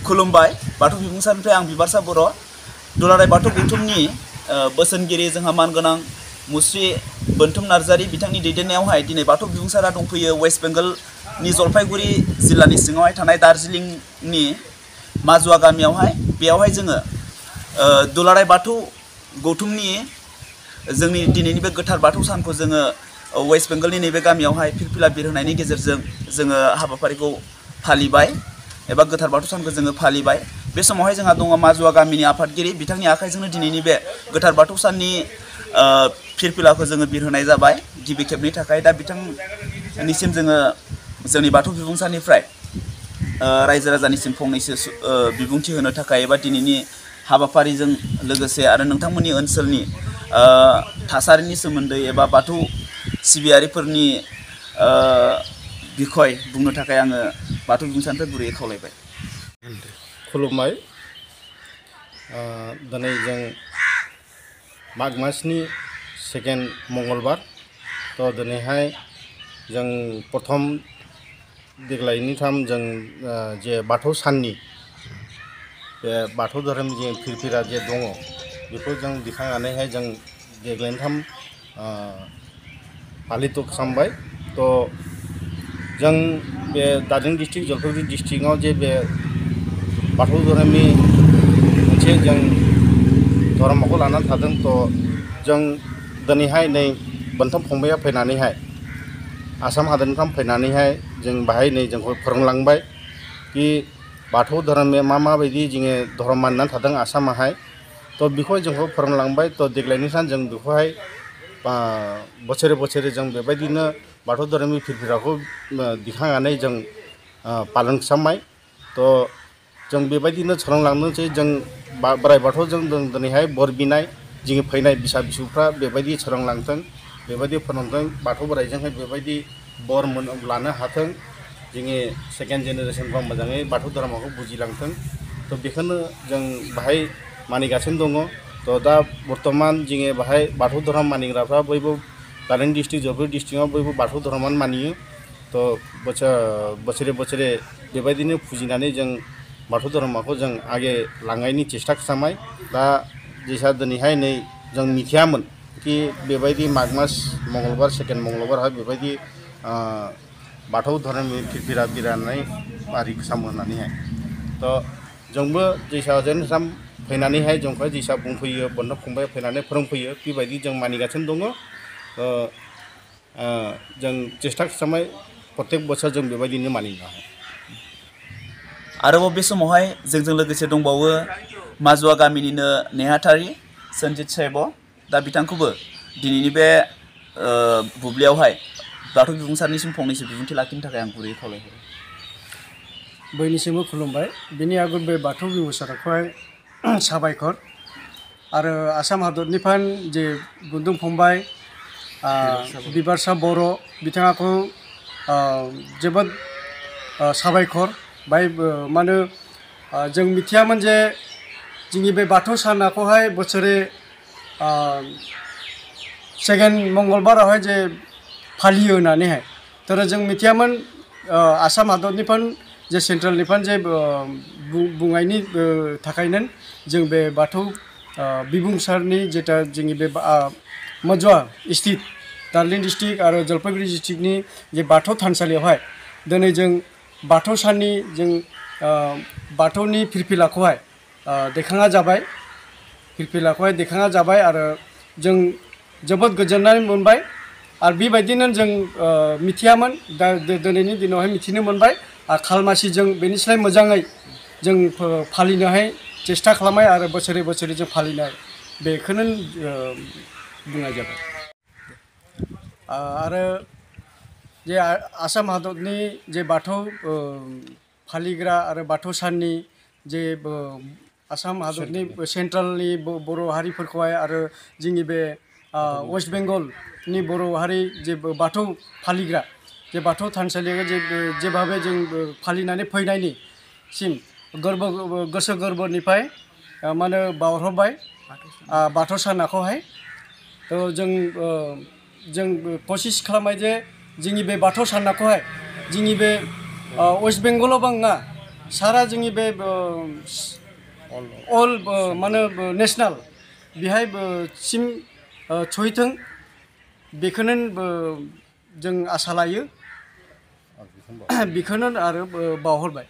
खुलुमबाय बाथौ बिबुंसारनिफ्राय आं बिबारसा बर' दुलाराय बाथौ गौथुमनि बोसोनगिरि जोंहा मानगोनां मुस्रि बोनथुम नार्जारि बिथांनि दैदेननायावहाय दिनै बाथौ बिबुंसारा दंफैयो वेस्ट बेंगलनि जलपाइगुरि जिल्लानि सिङावहाय थानाय दार्जिलिंनि माजुवा गामियावहाय बेयावहाय जोङो दुलाराय बाथौ गौथुमनि जोंनि दिनैनि बे गोथार बाथौ सानखौ जोङो वेस्ट बेंगलनि नैबे गामियावहाय फिरफिला बिरहोनायनि गेजेरजों जोङो हाबाफारिखौ फालिबाय एबा गोथार बाथौ सानखौ जोङो फालिबाय। बे समावहाय जोंहा दङ माजुवा गामिनि आफादगिरि बिथांनि आखाइजोंनो दिनैनि बे गोथार बाथौ साननि फिरफिलाखौ जोङो बिरहोनाय जाबाय गिबि खेबनि थाखाय। दा बिथांनिसिम जोङो जोंनि बाथौ बिबुंसारनिफ्राय रायजो राजानिसिम फंनैसो बिबुंथि होनो थाखाय एबा दिनैनि हाबाफारिजों लोगोसे आरो नोंथांमोननि ओनसोलनि थासारिनि सोमोन्दै एबा बाथौ सिबियारिफोरनि बिखय बुंनो थाखाय आङो बाथौ बिबुंसारनिफ्राय गुरैयै खावलायबाय। खुलुमबाय। दिनै जों माग मासनि सेकेन्ड मंगलबार थ' दिनैहाय जों प्रथम देग्लायनि जों जे बाथौ साननि बे बाथौ धोरोम जे फिरफिला जे दङ बेखौ जों दिखांनानैहाय जों देग्लायनि फालिथ' खालामबाय। थ' जों बे दार्जिलिं डिस्ट्रिक्ट जलपाइगुरि डिस्ट्रिक्टआव जे बे बाथौ धोरोमनि मोनसे जों धर्मखौ लानानै थादों। थ' जों दिनैहाय नै बोनथाम फंबाया फैनानैहाय आसाम हादोरनिफ्राय फैनानैहाय जों बाहाय नै जोंखौ फोरोंलांबाय कि बाथौ धोरोमनि माबायदि जोङो धर्म मानिनानै थादों आसामावहाय। थ' बेखौ जोंखौ फोरोंलांबाय। थ' देग्लायनि सान जों बेखौहाय बोसोरे बोसोरे जों बेबायदिनो बाथौ धोरोमनि फिरफिलाखौ दिखांनानै जों पालन खालामबाय। थ' जों बेबायदिनो सोलोंलांनोसै जों बोराइ बाथौजों जों दिनैहाय बोर बिनाय जोंनि फैनाय फिसा फिसौफ्रा बेबायदि सोलोंलांथों बेबायदि फोरोंथों बाथौ बोराइजोंहाय बेबायदि बोर लानो हाथों जोंनि सेकेन्ड जेनेरेसनफ्रा मोजाङै बाथौ धर्मखौ बुजिलांथों। थ' बेखौनो जों बाहाय मानिगासिनो दङ। थ' दा बर्थमान जोङो बाहाय बाथौ धर्म मानिग्राफ्रा बयबो दार्जिलिं डिस्ट्रिक्ट जलपाइगुरि डिस्ट्रिक्टआव बयबो बाथौ धर्मआनो मानियो। थ' बोसोरे बोसोरे बेबायदिनो फुजिनानै जों बाथौ धर्मखौ जों आगे लांनायनि सेस्था खालामबाय। दा जेसा दिनैहाय नै जों मिथियामोन कि बेबायदि माग मास मंगलबार सेकेन्ड मंगलबारहाय बेबायदि बाथौ धोरोमनि फिरफिला बिरनानै आरि खालामो होननानैहाय। थ' जोंबो जेसा जेन फैनानैहाय जोंखौ जेसा बुंफैयो बोनथाम फंबाया फैनानै फोरोंफैयो बेबायदि जों मानिगासिनो दङ। जों सेस्था खालामबाय प्रत्येक बोसोर जों बेबायदिनो मानिनो हायो। आरोबाव बे समावहाय जोंजों लोगोसे दंबावो माजुवा गामिनिनो नेहाथारि सन्जित सैब। दा बिथांखौबो दिनैनि बे बुब्लियावहाय बाथौ बिबुंसारनिसिम फंनैसो बिबुंथि लाखिनो थाखाय आं गुरैयै खावलायहरो। बयनिसिमबो खुलुमबाय। बिनि आगोल बे बाथौ बिबुंसारखौहाय साबायखर आरो आसाम हादरनिफ्राय जे बुनदुं फंबाय बिबारसा बर' बिथाङाखौ जोबोद साबायखर बाय मानो जों मिथियामोन जे जोंनि बे बाथौ सानखौहाय बोसोरे सेकेन्ड मंगलबारावहाय जे फालियो होननानैहाय थ' जों मिथियामोन आसाम हादरनिफ्राय जे सेन्ट्रेलनिफ्राय जे बुंनायनि थाखायनो जों बे बाथौ बिबुंसारनि जेटा जोंनि बे माजुवा स्टेट दार्जिलिं डिस्ट्रिक्ट आरो जलपाइगुरि डिस्ट्रिक्टनि जे बाथौ थानसालियावहाय दिनै जों बाथौ साननि जों बाथौनि फिरफिलाखौहाय दैखांना जाबाय फिरफिलाखौहाय दैखांना जाबाय आरो जों जोबोद गोजोननाय मोनबाय। आरो बेबायदिनो जों मिथियामोन दा दिनैनि दिनावहाय मिथिनो मोनबाय आरो खालमासि जों बेनिफ्राय मोजाङै जों फालिनोहाय सेस्था खालामबाय आरो बोसोरे बोसोरे जों फालिनाय बेखौनो बुंनाय जाबाय। आरो जे आसाम हादरनि जे बाथौ फालिग्रा आरो बाथौ साननि जे आसाम हादरनि सेन्ट्रेलनि बर' हारिफोरखौहाय आरो जोंनि बे वेस्ट बेंगलनि बर' हारि जे बाथौ फालिग्रा जे बाथौ थानसालियाव जेभाबे जों फालिनानै फैनायनिसिम गोसो गोरबोनिफ्राय माने बावहरबाय बाथौ सानखौहाय। जों कसिस खालामबाय जे जोंनि बे बाथौ सानखौहाय जोंनि बे वेस्ट बेंगलावबो नङा सारा जोंनि बे अल माने नेशनेल बेहाय सिम सहैथों बेखौनो जों आसा लायो बेखौनो आरो बावहरबाय।